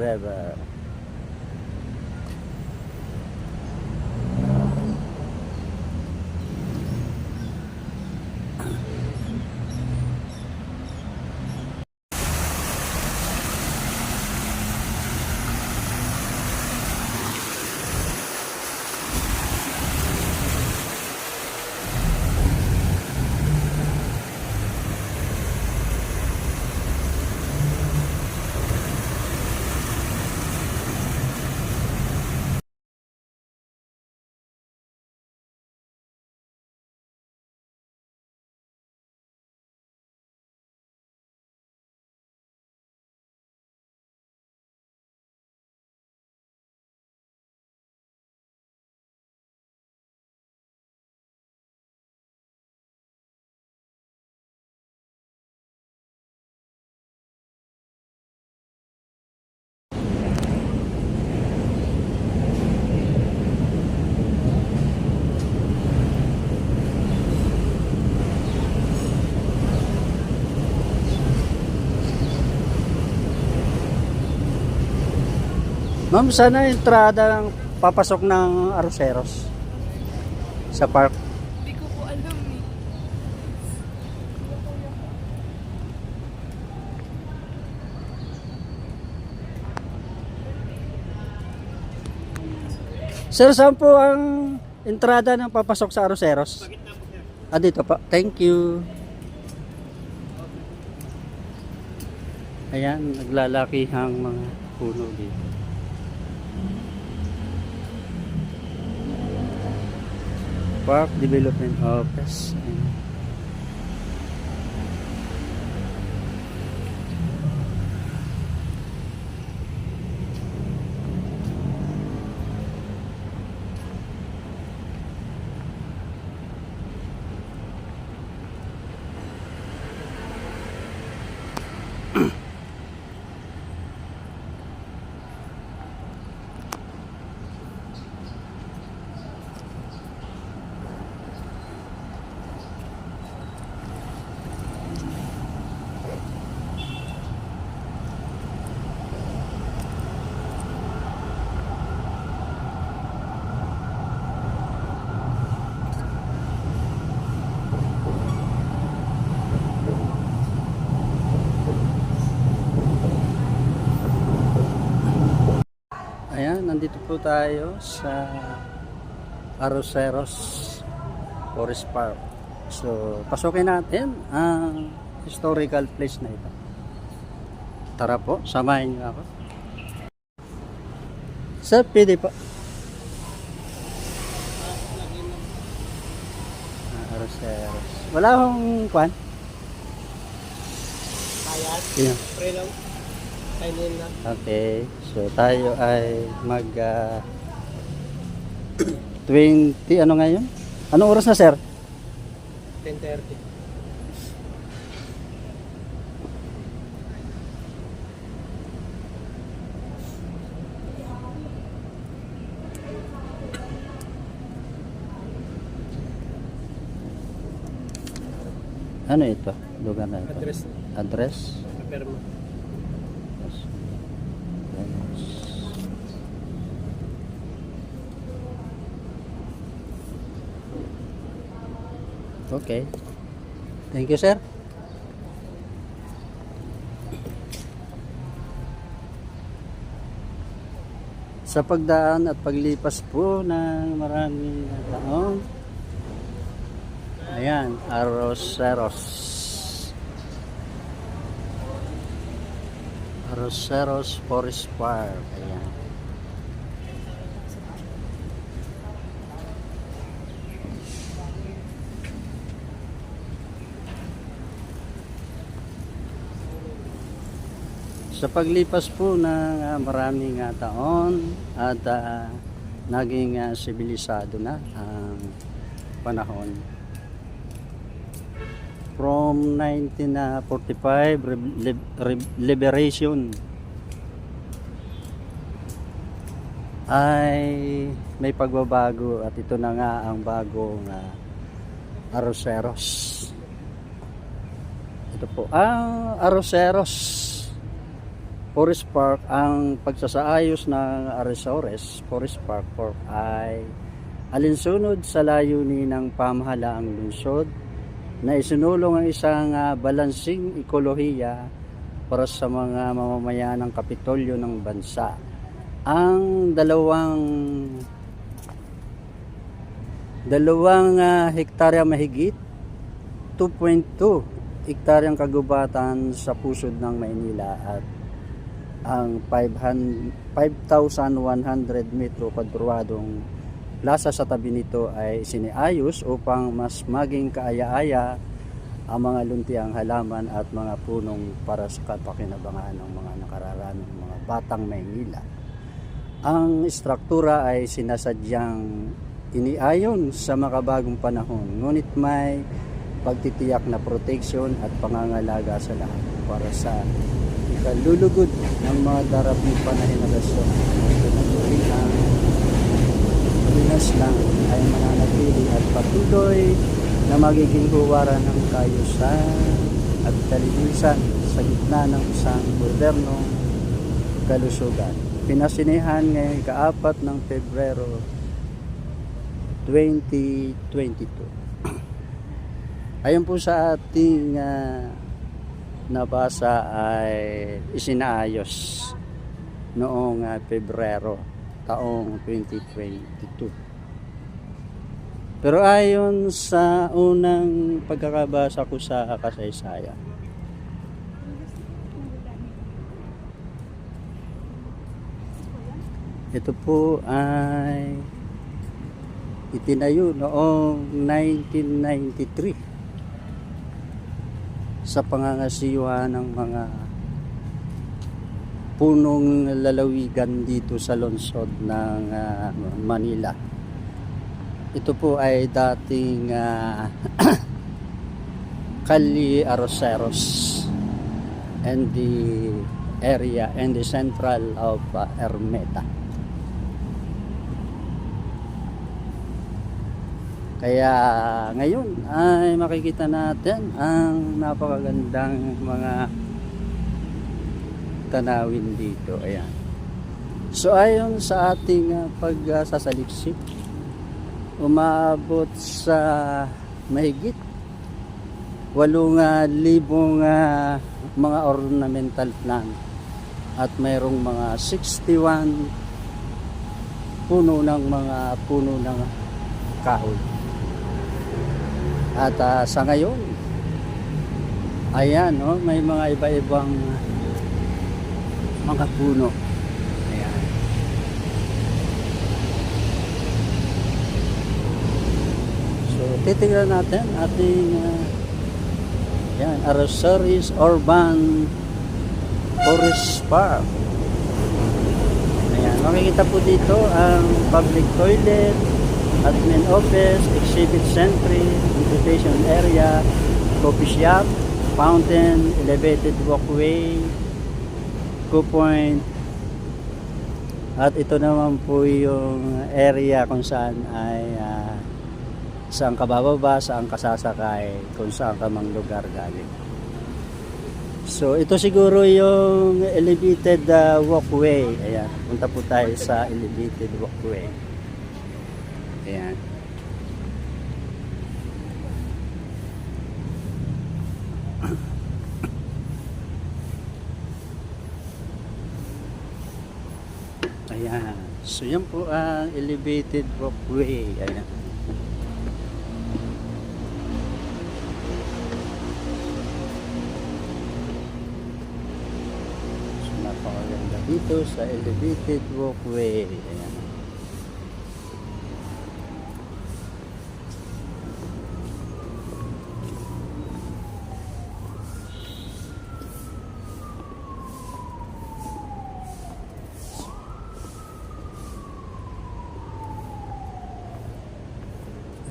River. Ma'am, sana entrada ng papasok ng Arroceros sa park. Hindi ko po alam eh. Sir, saan po ang entrada ng papasok sa Arroceros? Dito po. Thank you. Ayan, naglalakihang mga puno dito. Park Development Office. Ayan. Ayan, nandito po tayo sa Arroceros Forest Park. So, pasukin natin ang historical place na ito. Tara po, samahin niyo ako. Sir, pwede po. Arroceros. Wala akong kwan? Kayat? Yeah. Pre lang. Kainin lang. Okay, so tayo ay mag 20, ano ngayon? Anong oras na, sir? 10:30. Ano ito? Lugar na ito? Address. Address? Prepare mo. Okay. Thank you, sir. Sa pagdaan at paglipas po ng maraming taon. Ayan, Arroceros. Arroceros Forest Park. Ayan. Sa paglipas po ng maraming taon at naging sibilisado na ang panahon. From 1945 liberation ay may pagbabago at ito na nga ang bagong Arroceros. Ito po ang Arroceros. Forest Park, ang pagsasaayos ng Arisores Forest Park ay alinsunod sa layunin ng pamahalaang lungsod na isinulong ang isang balansing ekolohiya para sa mga mamamayan ng Kapitolyo ng bansa. Ang dalawang hektarya mahigit 2.2 hektaryang kagubatan sa pusod ng Maynila at ang 5,100 metro kwadradong plaza sa tabi nito ay siniayos upang mas maging kaaya-aya ang mga luntiang halaman at mga punong para sa kapakinabangan ng mga nakararaming mga batang Maynila. Ang istruktura ay sinasadyang iniayon sa makabagong panahon, ngunit may pagtitiyak na proteksyon at pangangalaga sa lahat para sa ikalulugod ng mga daraping panahenerasyon. Pinatuloy ang Pinas lang ay mananatili at patuloy na magiging huwaran ng kaayusan at kalinisan sa gitna ng isang modernong kalusugan. Pinasinihan ngayong ika-4 ng Pebrero 2022. Ayon po sa ating nabasa ay isinaayos noong Pebrero taong 2022. Pero ayon sa unang pagkakabasa ko sa kasaysayan, ito po ay itinayo noong 1993 sa pangangasiwa ng mga punong lalawigan dito sa lungsod ng Manila. Ito po ay dating Calle Arroceros and the area and the central of Ermita. Kaya ngayon ay makikita natin ang napakagandang mga tanawin dito. Ayan. So ayon sa ating pagsasaliksik, umaabot sa mahigit 8,000 mga ornamental plant at mayroong mga 61 puno ng kahoy. At sa ngayon, ayan, may mga iba-ibang mga puno. Ayan. So, titignan natin ating Arroceros Urban Forest Park. Ayan, makikita po dito ang public toilet, admin office, exhibit center, invitation area, coffee shop, fountain, elevated walkway, point. At ito naman po yung area kung saan ay saan ka bababa, saan ka sasakay, kung saan ka mang lugar galing. So ito siguro yung elevated walkway. Ayan, punta po tayo sa elevated walkway. Ayan. Ayan. So yan po ang elevated walkway. Ayan. So napakaganda dito sa elevated walkway. Ayan.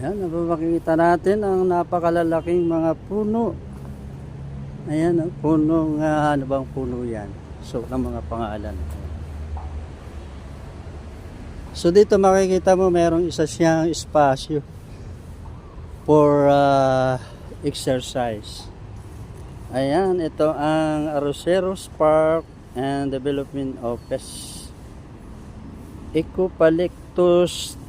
Ayan, napapakita natin ang napakalalaking mga puno. Ayan, punong, ano bang puno yan? So, ng mga pangalan. So, dito makikita mo mayroong isa siyang espasyo for exercise. Ayan, ito ang Arroceros Park and Development Office. Ecopalectus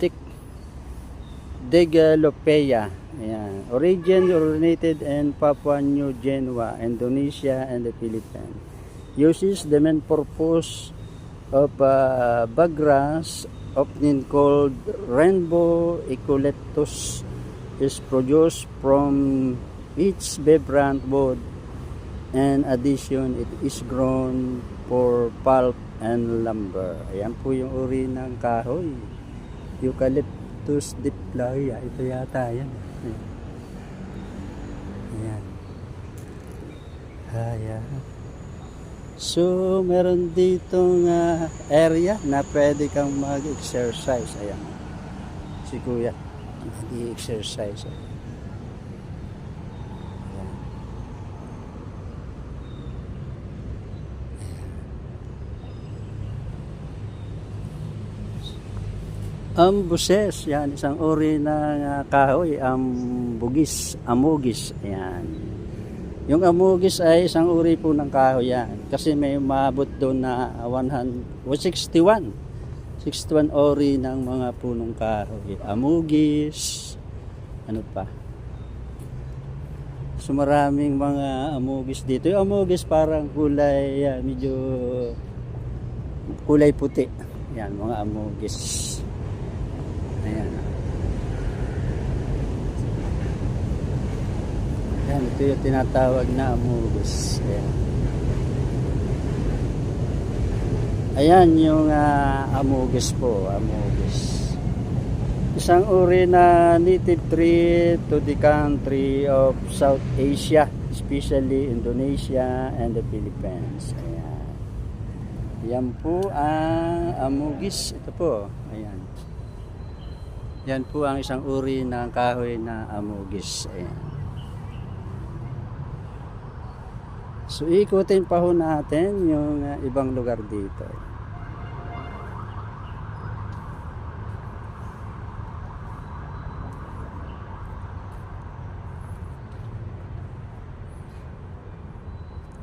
degalopea. Ayan. Originated in Papua New Guinea, Indonesia, and the Philippines. Uses the main purpose of bagasse, often called rainbow eucalyptus, is produced from its vibrant wood. In addition, it is grown for pulp and lumber. Ayan po yung uri ng kahoy. Eucalyptus diploia. Ito yata yan. Ayan. Ayan. So, meron ditong area na pwede kang mag-exercise. Ayan. Si Kuya. Nag-exercise. Ayan. Ambuses, yan, isang uri ng kahoy, amugis, ayan. Yung amugis ay isang uri po ng kahoy yan, kasi may maabot doon na 61 ori ng mga punong kahoy. Amugis, ano pa? So maraming mga amugis dito. Yung amugis parang kulay, medyo kulay puti. Yan, mga amugis. Ayan. Ayan, ito yung tinatawag na amugis. Ayan. Ayan yung amugis po, amugis. Isang uri na native tree to the country of South Asia, especially Indonesia and the Philippines. Ayan. Yan po ang amugis. Ito po. Ayan. Yan po ang isang uri ng kahoy na amugis. Ayan. So ikutin pa ho natin yung ibang lugar dito.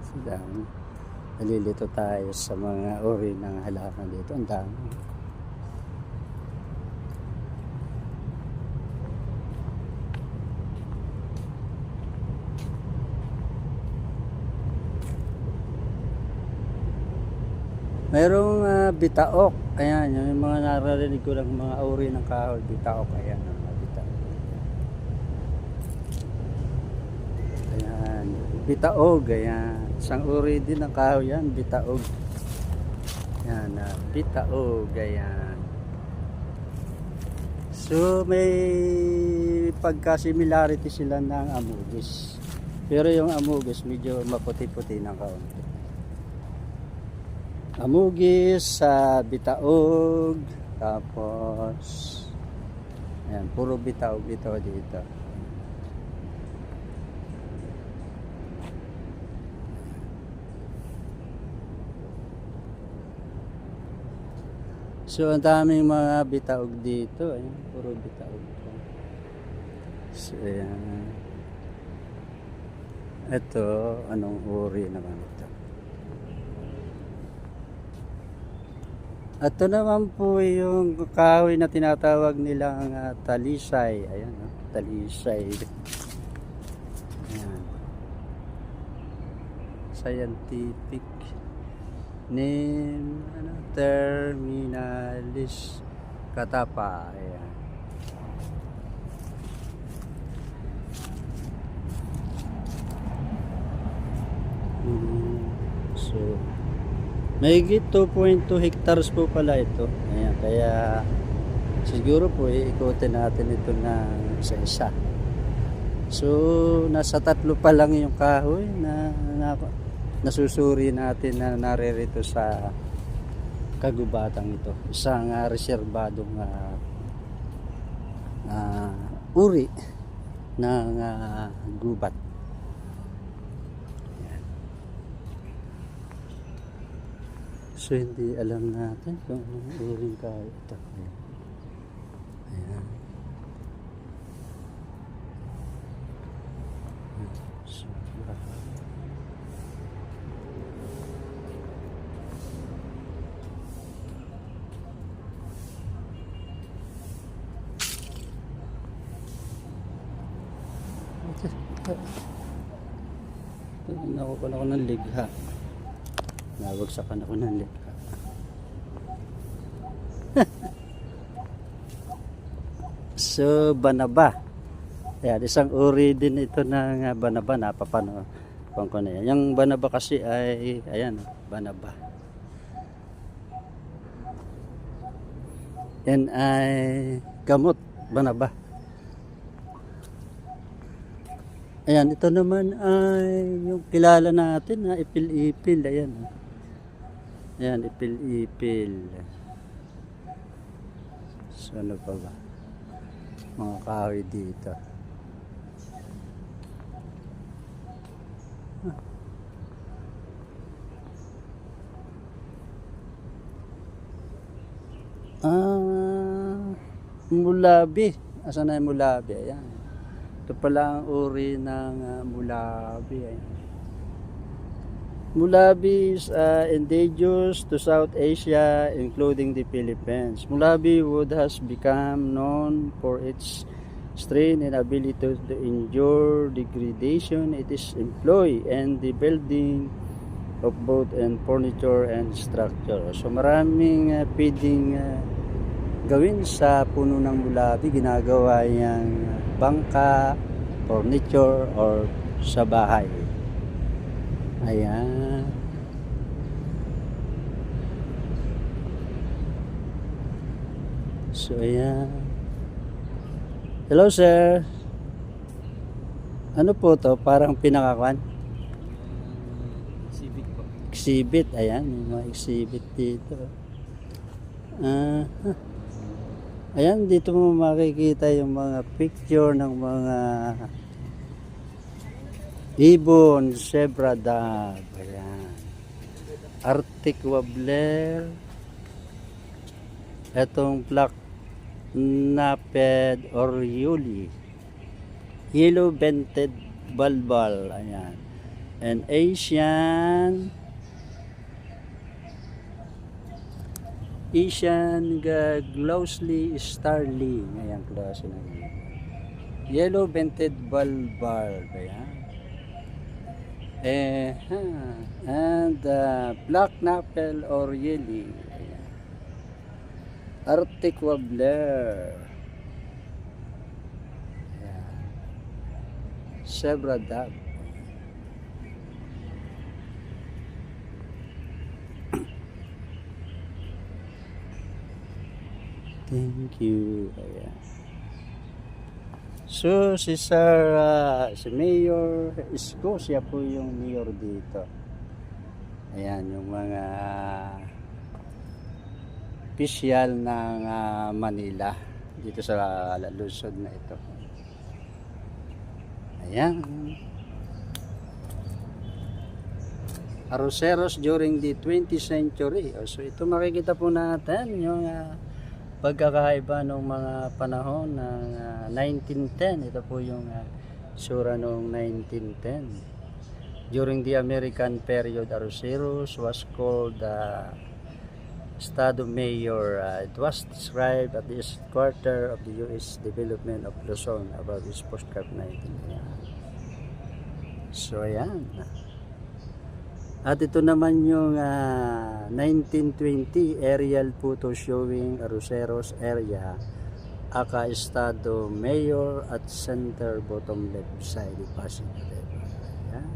So dami. Nalilito tayo sa mga uri ng halaman dito. Ang dami. Mayroong bitaok. Ayan, yung mga naririnig ko lang mga uri ng kahoy, bitaok. Ayan, mga bitaok. Ayan, bitaog. Ayan, isang uri din ng kahoy yan, bitaog. Ayan, bitaog. Ayan. So, may pagka-similarity sila ng amugis. Pero yung amugis, medyo maputi-puti ng kaunti. Amugis sa bitaog, tapos ayan, puro bitaog ito dito. So ang daming mga bitaog dito, ayan, puro bitaog. So ayan. Ito, anong uri naman ito? Ito naman po yung kahoy na tinatawag nilang talisay. Ayan, talisay. Ayan. Scientific name, Terminalis catapa. Ayan. So, mahigit 2.2 hectares po pala ito. Ayan, kaya siguro po iikutin natin ito ng isa-isa. So, nasa 3 pa lang yung kahoy na nasusuri natin na naririto sa kagubatang ito. Isang reserbadong uri ng gubat. So hindi alam natin kung anong uring kahoy ito. Ayan. So, Nakukuha ako ng ligha. Nabagsakan ako ng ligha. So, banaba. Ayan, isang uri din ito ng banaba. Napapano ko na yan. Yung banaba kasi ay, ayan, banaba. Yan ay gamot, banaba. Ayan, ito naman ay yung kilala natin na ipil-ipil. Ayan. Ayan, ipil-ipil. So, ano pa ba? Mga kahoy dito. Mulabi. Asan na yung mulabi? Ayan. Ito pala ang uri ng mulabi. Ayan. Mulabi is indigenous to South Asia, including the Philippines. Mulabi wood has become known for its strength and ability to endure degradation. It is employed in the building of both and furniture and structure. So maraming pwedeng gawin sa puno ng mulabi. Ginagawa yung bangka, furniture, or sa bahay. Ayan. So, ayan. Hello, sir. Ano po to? Parang pinakakuan? Civic po. Exhibit. Ayan, may mga exhibit dito. Ayan, dito mo makikita yung mga picture ng mga ibon, zebra dove. Ayan. Arctic wobbler. Etong black-naped oriole. Yellow-vented bulbul. Ayan. And Asian closely starling. Ayan, klase na yun. Yellow-vented bulbul. Ayan. And black-naped oriole. Ayan. Arctic wobbler. Ayan. Zebra dove. Thank you. Ayan. So, si Mayor Isko, siya po yung mayor dito. Ayan, yung mga opisyal ng Manila dito sa Luzon na ito. Ayan. Arroceros during the 20th century. So, ito makikita po natin yung pagkakaiba ng mga panahon ng 1910. Ito po yung sura noong 1910. During the American period, Arroceros was called Estado Mayor. It was described at the east quarter of the U.S. Development of Luzon above its postcard 19. So, ayan. At ito naman yung 1920 aerial photo showing Arroceros area, aka Estado Mayor at center bottom left side Pasig River. Ayan.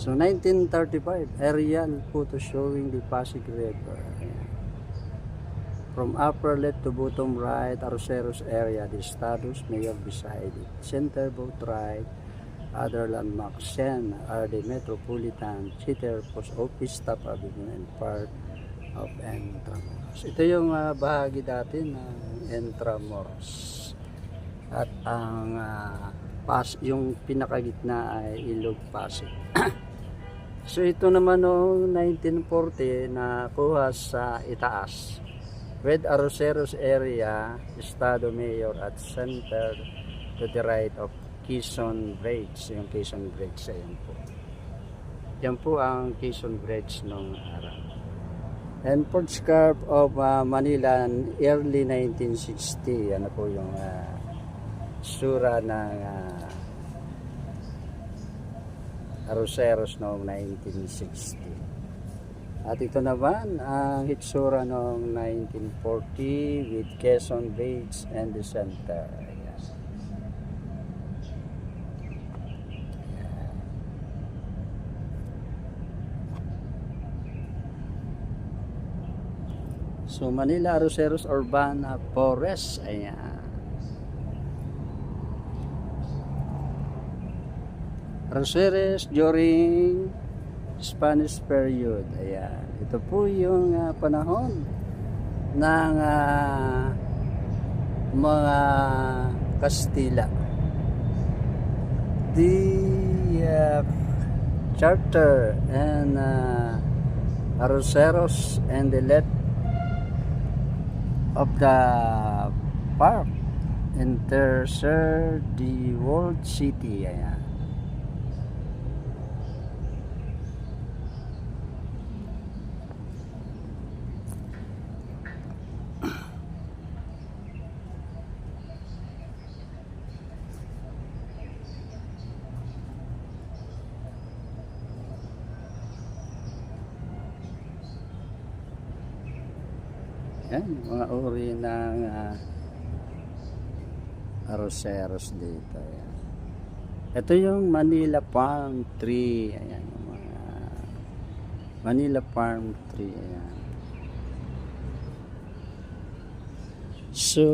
So 1935 aerial photo showing the Pasig River. Ayan. From upper left to bottom right, Arroceros area, the Estado's Mayor beside it. Center both right. Other landmarks are the Metropolitan Theater, Post Office, Top Avenue, and part of Intramuros. Ito yung bahagi dati ng Intramuros. At ang yung pinakagitna ay Ilog Pasig. So ito naman noong 1940 na kuha sa itaas. With Arroceros area, Estado Mayor at center to the right of Quezon Bridge. Yung Quezon Bridge, ayan po. Yan po ang Quezon Bridge nung araw. And Port Scarp of Manila, early 1960. Ano po yung sura ng Arroceros noong 1960. At ito naman ang hitsura noong 1940 with Quezon Beach and the center. Ayan. So Manila Arroceros Urbana Forest. Ayan. Arroceros during Spanish period. Ayan. Ito po yung panahon ng mga Kastila. The charter and Arroceros and the let of the park enter the world city. Ayan. Yan, mga uri ng Arroceros dito. Yan. Ito yung Manila Palm Tree. Ayan, yung mga Manila Palm Tree. Ayan. So,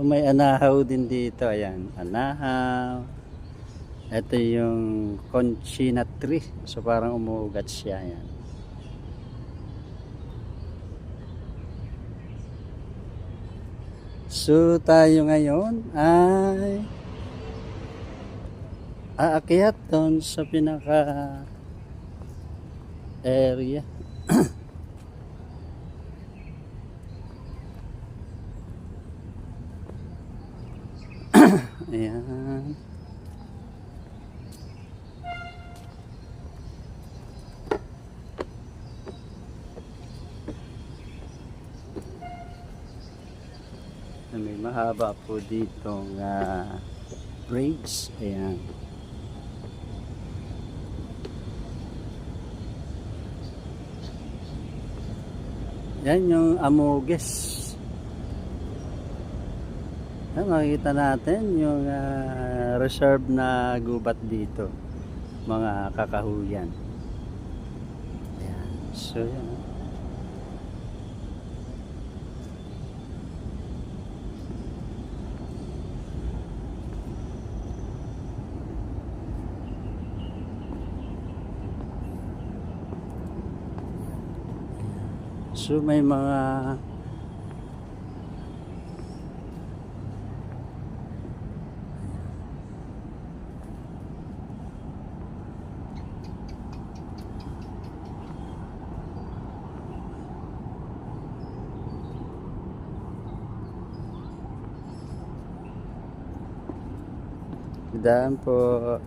may anahaw din dito. Ayan, anahaw. Ito yung Conchina Tree. So, parang umuugat siya. Ayan. So tayo ngayon ay aakyat doon sa pinaka area. Ayan. May mahaba po ditong bridge. Ayan. Yan yung Amogues. Yan, makikita natin yung reserve na gubat dito. Mga kakahuyan. Ayan. So yan. So may mga daan po.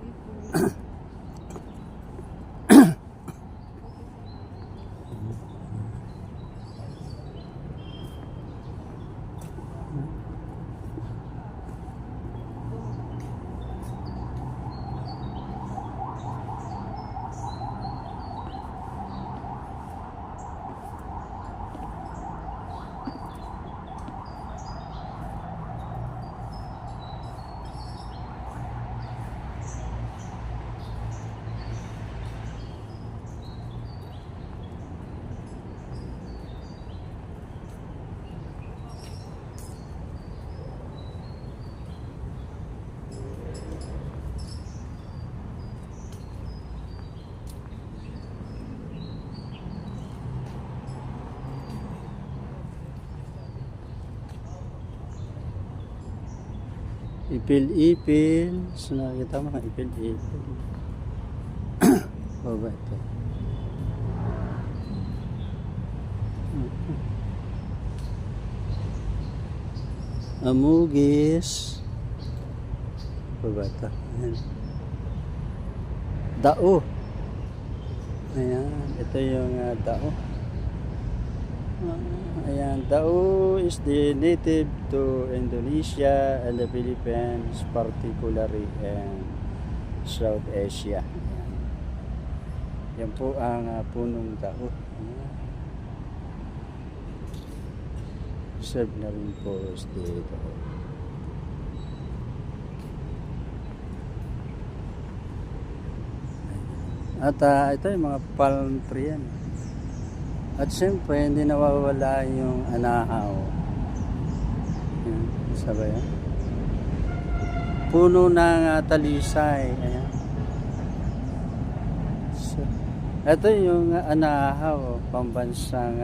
Ipil-ipil. So nakikita mo mga ipil-ipil. O ba ito? Amugis. O ba ito? Ayan. Dao. Ayan. Ito yung dao. Ayan, Dao is the native to Indonesia and the Philippines, particularly in South Asia. Ayan. Yan po ang punong Dao. Ayan. Serve na rin po dito. At ito yung mga palm tree yan. At siyempre, hindi nawawala yung anahaw. Yan, isa ba yan? Puno ng talisay. Ayan. So, ito yung anahaw, pambansang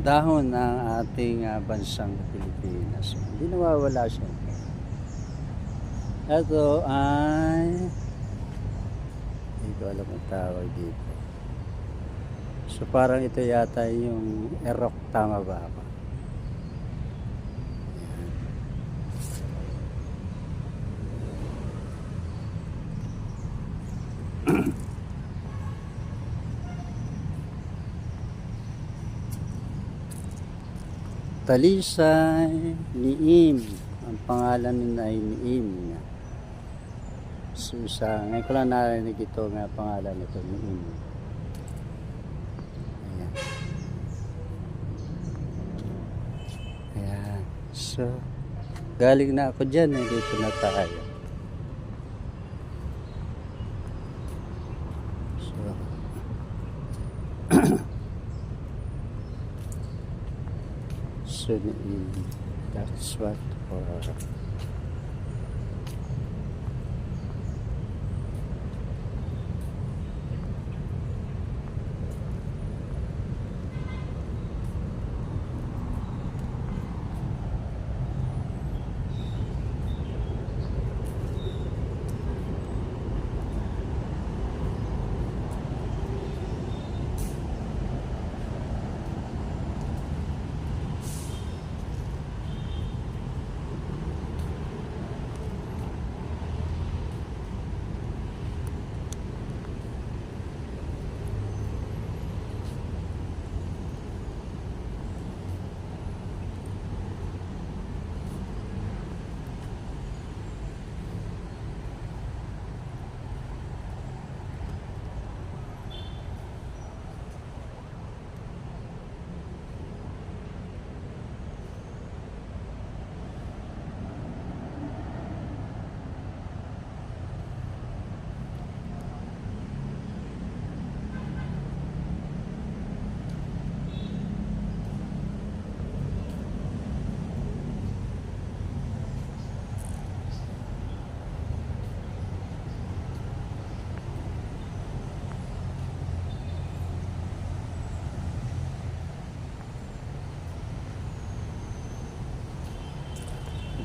dahon ng ating bansang Pilipinas. So, hindi nawawala siya. Ito ay hindi ko alam ang tawag dito. So parang ito yata yung erok, tama ba ako? Talisay Niim. Ang pangalan nila ay Niim. So ngayon ko lang narinig ito nga pangalan nito, Niim. Ayan. So, galing na ako dyan. Dito na tayo. So, so that's what for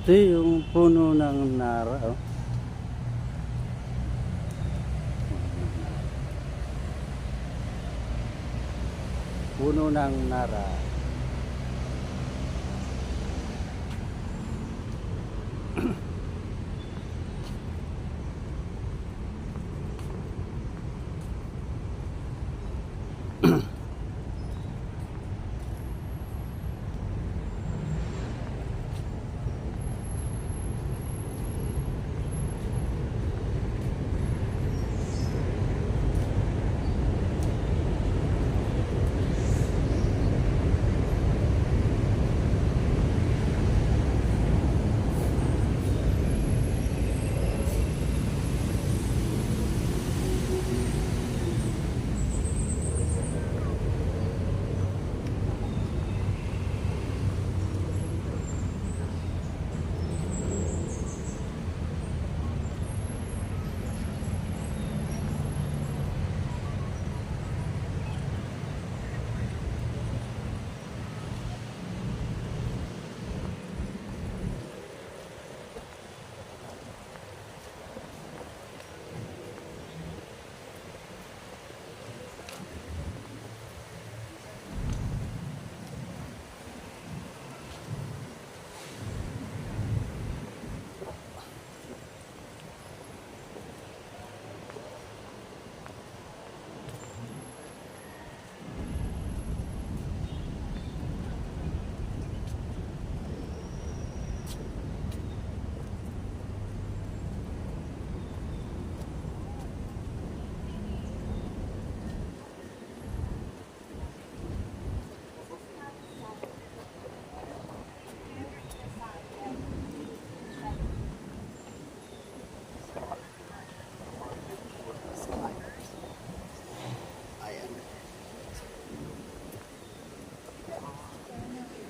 ito yung puno ng nara. Oh. Puno ng nara.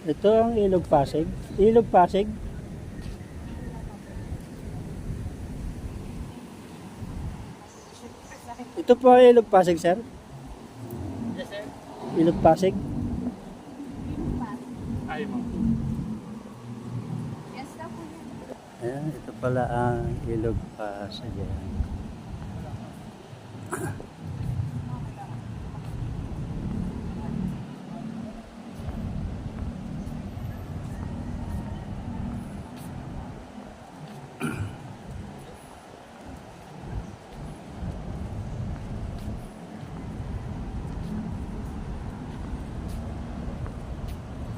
Ito ang Ilog Pasig. Ilog Pasig. Ito po ang Ilog Pasig, sir. Yes, sir. Ilog Pasig. Ay, mo. Yes daw po yan. Ayan, ito pala ang Ilog Pasig. Ayan.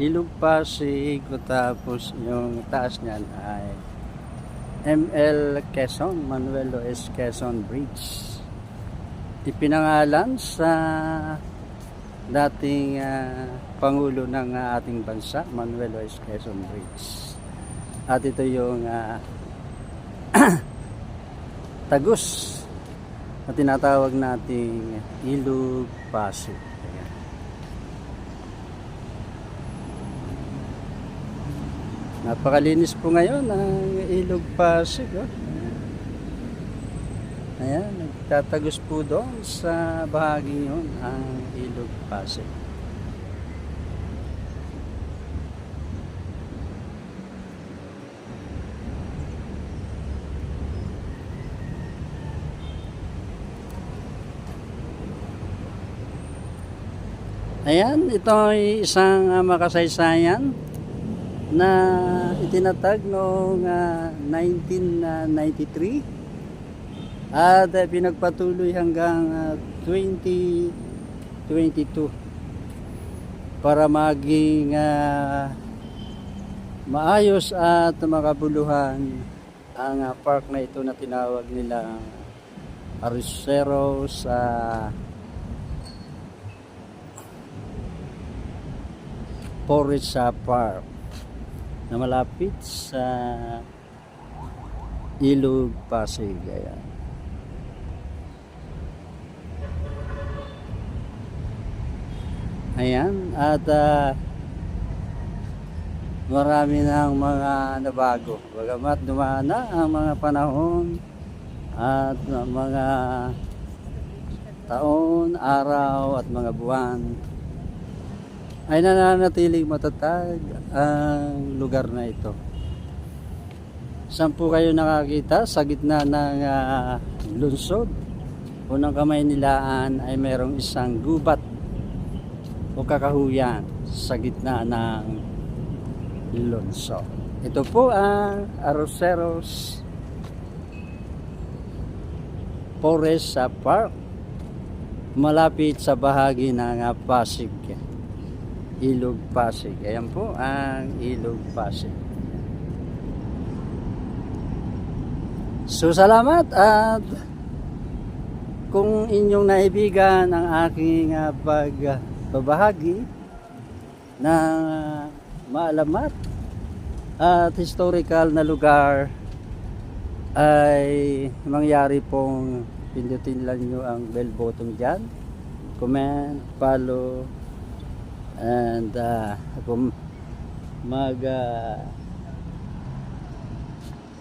Ilog Pasig, tapos yung taas niyan ay ML Quezon, Manuel S. Quezon Bridge. Ipinangalan sa dating Pangulo ng ating bansa, Manuel S. Quezon Bridge. At ito yung tagus na tinatawag nating Ilog Pasig. Ayan. Napakalinis po ngayon ang Ilog Pasig. Oh. Ayan, nagtatagos po doon sa bahagi yun ang Ilog Pasig. Ayan, ito ay isang makasaysayan na itinatag noong 1993 at pinagpatuloy hanggang 2022 para maging maayos at makabuluhan ang park na ito na tinawag nila Arroceros Forest Park na malapit sa Ilog Pasig. Ayan. Ayan, at marami ng mga nabago. Bagamat dumaan na ang mga panahon at mga taon, araw at mga buwan, ay nananatiling matatag ang lugar na ito. Saan po kayo nakakita? Sa gitna ng lungsod. Unang kamay nilaan ay merong isang gubat o kakahuyan sa gitna ng lungsod. Ito po ang Arroceros Forest Park, malapit sa bahagi ng Pasig, Ilog Pasig. Ayan po ang Ilog Pasig. So salamat, at kung inyong naibigan ang aking pagbabahagi ng maalamat at historical na lugar, ay mangyari pong pindutin lang nyo ang bell button dyan, comment, follow, and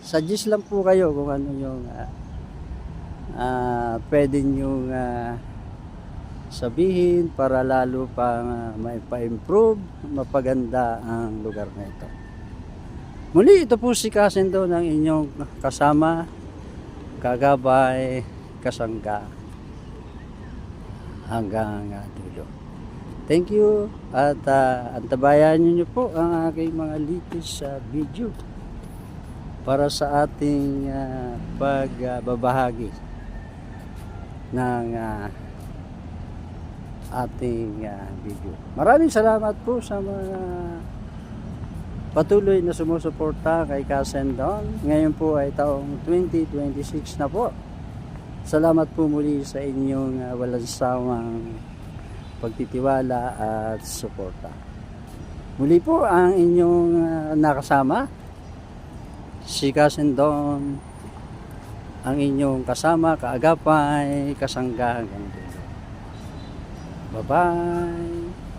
suggest lang po kayo kung ano yung pwede nyong sabihin para lalo pang maipa-improve, mapaganda ang lugar na ito. Muli, ito po si Kasendo ng inyong kasama, kagabay, kasangga hanggang dulo. Thank you, at antabayan niyo po ang aking mga latest video para sa ating pagbabahagi ng ating video. Maraming salamat po sa mga patuloy na sumusuporta kay Kasendon. Ngayon po ay taong 2026 na po. Salamat po muli sa inyong walang sawang pagtitiwala at suporta. Muli po ang inyong nakasama, si Kasendon, ang inyong kasama, kaagapay, kasangga hanggang dulo. Bye-bye!